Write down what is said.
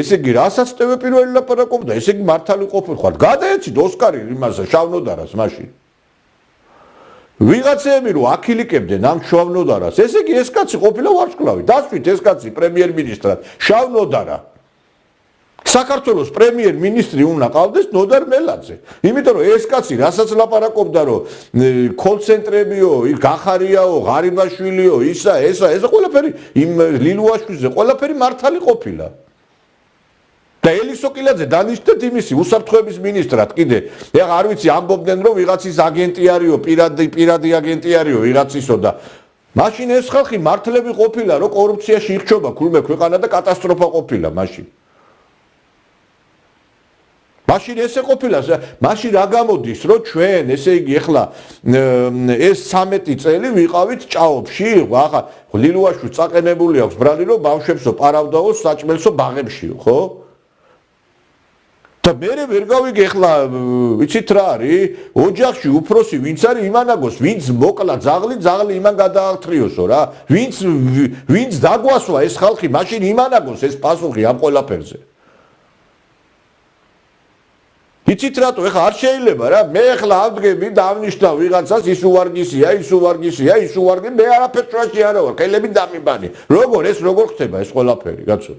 ესე იგი, რასაც ტევე პირველი ლაპარაკობდა, ესე იგი მართალი ყოფილ ხარ. გადაეცით ოსკარი იმასა შავნოდარას მაშინ. ვიღაცები რო აქილიკებდნენ ამ შავნოდარას, ესე იგი ეს კაცი ყოფილა ვარსკვლავი. დასვით ეს კაცი პრემიერ-მინისტრად შავნოდარა. საქართველოს პრემიერ-მინისტრი უნდა ყავდეს ნოდარ მელაძე. იმიტომ რომ ეს კაცი რასაც ლაპარაკობდა რომ კოლცენტრებიო, გახარიაო, ღარიბაშვილიო, ისა, ესა ყველაფერი იმ ლილუაშვილზე ყველაფერი მართალი ყოფილა. და ელისო კილაძე დანიშნეთ იმისი უსაფრთხოების მინისტრად კიდე. ეხლა არ ვიცი ამბობდნენ რომ ვიღაცის აგენტი არისო, პირადი აგენტი არისო ვიღაცისო და მაშინ ეს ხალხი მართლები ყოფილა რომ კორუფციაში იხჩობა ქულმე ქვეყანა და კატასტროფა ყოფილა მაშინ. მაშინ ესე ყოფილა, მაშინ რა გამოდის, რომ ჩვენ, ესე იგი, ეხლა ეს 13 წელი ვიყავით ჭაობში, ახლა ლილუაშვილს წაყენებული აქვს ბრალი, რომ ბავშვებსო პარავდაო, საჭმელსო ბაღებშიო, ხო? და მე ვერ გავიგე ეხლა, იცით რა არის? ოჯახში უფროსი ვინც არის, იმან აგოს, ვინც მოკლა ძაღლი იმან გადააღთრიოსო რა. ვინც დაგვასვა ეს ხალხი, მაშინ იმან აგოს ეს პასუხი ამ ყველაფერზე. იცით რატო ეხლა არ შეიძლება რა მე ეხლა ავდგები და ავნიშნავ ვიღაცას ის უვარგისია მე არაფერს რაში არა ვარ ხელები დამიბანი როგორ ხდება ეს ყველაფერი კაცო